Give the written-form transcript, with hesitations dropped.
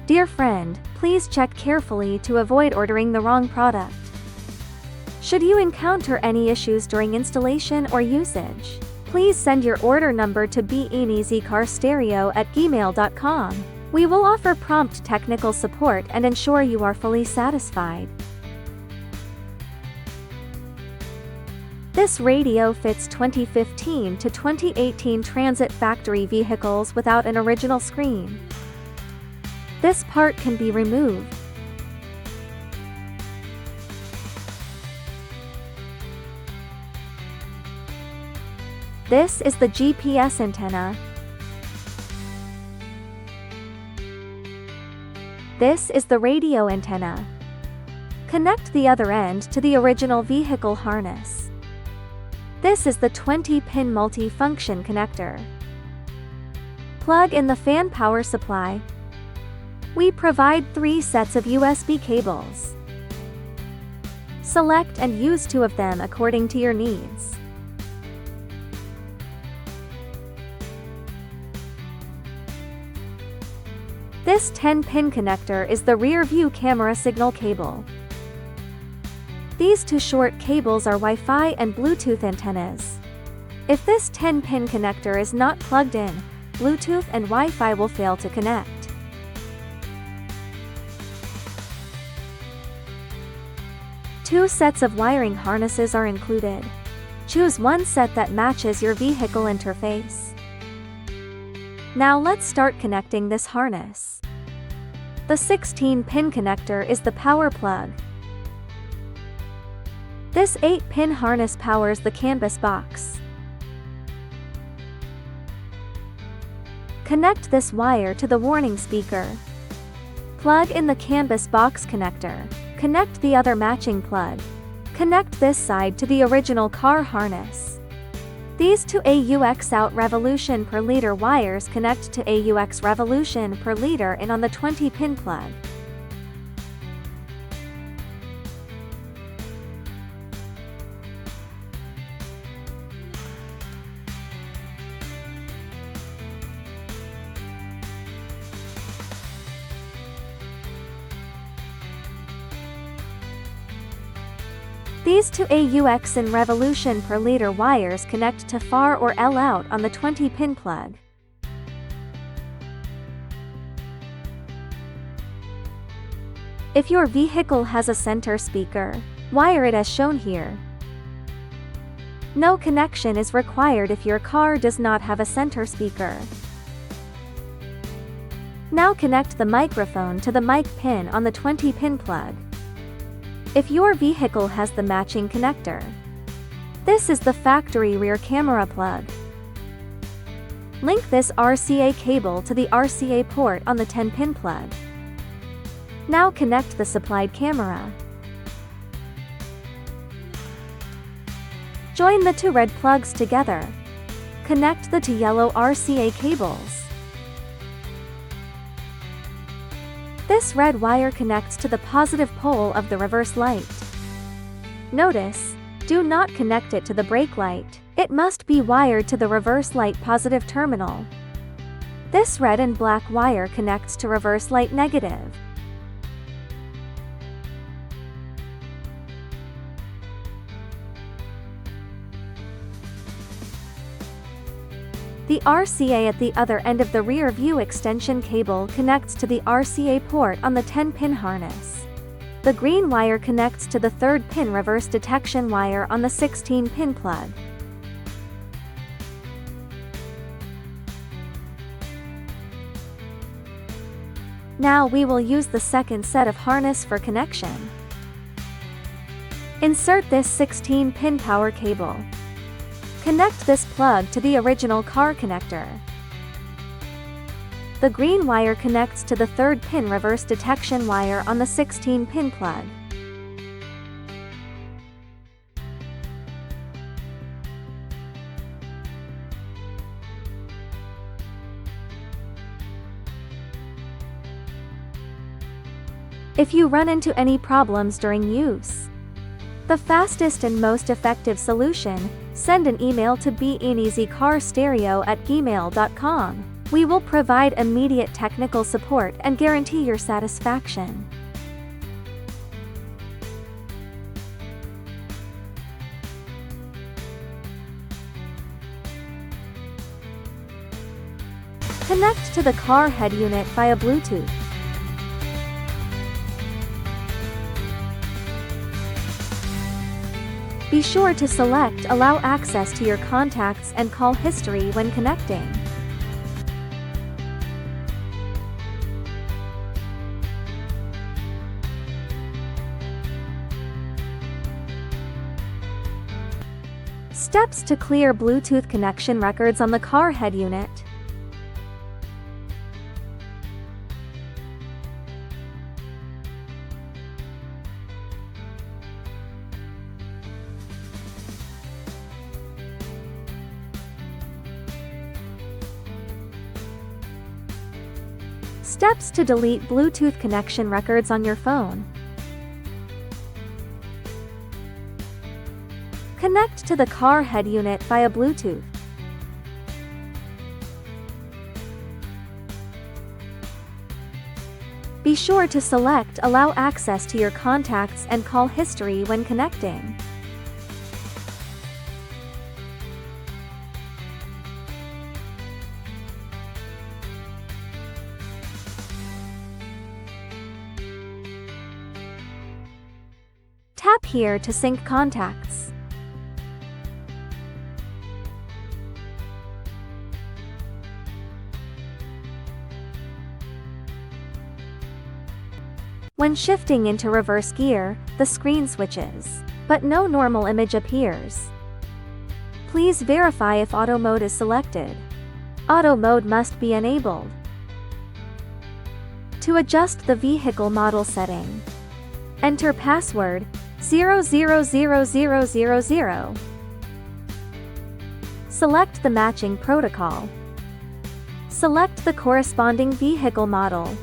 Dear friend, please check carefully to avoid ordering the wrong product. Should you encounter any issues during installation or usage, please send your order number to binizecarstereo@gmail.com. We will offer prompt technical support and ensure you are fully satisfied. This radio fits 2015 to 2018 Transit factory vehicles without an original screen. This part can be removed. This is the GPS antenna. This is the radio antenna. Connect the other end to the original vehicle harness. This is the 20-pin multi-function connector. Plug in the fan power supply. We provide 3 sets of USB cables. Select and use 2 of them according to your needs. This 10-pin connector is the rear view camera signal cable. These 2 short cables are Wi-Fi and Bluetooth antennas. If this 10-pin connector is not plugged in, Bluetooth and Wi-Fi will fail to connect. Two sets of wiring harnesses are included. Choose one set that matches your vehicle interface. Now let's start connecting this harness. The 16-pin connector is the power plug. This 8-pin harness powers the canvas box. Connect this wire to the warning speaker. Plug in the canvas box connector. Connect the other matching plug. Connect this side to the original car harness. These 2 AUX out revolution per liter wires connect to AUX revolution per liter in on the 20-pin plug. These 2 AUX in revolution per liter wires connect to FAR or L out on the 20-pin plug. If your vehicle has a center speaker, wire it as shown here. No connection is required if your car does not have a center speaker. Now connect the microphone to the mic pin on the 20-pin plug. If your vehicle has the matching connector. This is the factory rear camera plug. Link this RCA cable to the RCA port on the 10-pin plug. Now connect the supplied camera. Join the 2 red plugs together. Connect the 2 yellow RCA cables. This red wire connects to the positive pole of the reverse light. Notice, do not connect it to the brake light. It must be wired to the reverse light positive terminal. This red and black wire connects to reverse light negative. The RCA at the other end of the rear view extension cable connects to the RCA port on the 10-pin harness. The green wire connects to the 3rd pin reverse detection wire on the 16-pin plug. Now we will use the second set of harness for connection. Insert this 16-pin power cable. Connect this plug to the original car connector. The green wire connects to the 3rd pin reverse detection wire on the 16-pin plug. If you run into any problems during use, the fastest and most effective solution, send an email to binizecarstereo@gmail.com. We will provide immediate technical support and guarantee your satisfaction. Connect to the car head unit via Bluetooth. Be sure to select Allow access to your contacts and call history when connecting. Steps to clear Bluetooth connection records on the car head unit. Steps to delete Bluetooth connection records on your phone. Connect to the car head unit via Bluetooth. Be sure to select Allow access to your contacts and call history when connecting. Tap here to sync contacts. When shifting into reverse gear, the screen switches, but no normal image appears. Please verify if auto mode is selected. Auto mode must be enabled. To adjust the vehicle model setting, enter password 000000. Select the matching protocol. Select the corresponding vehicle model.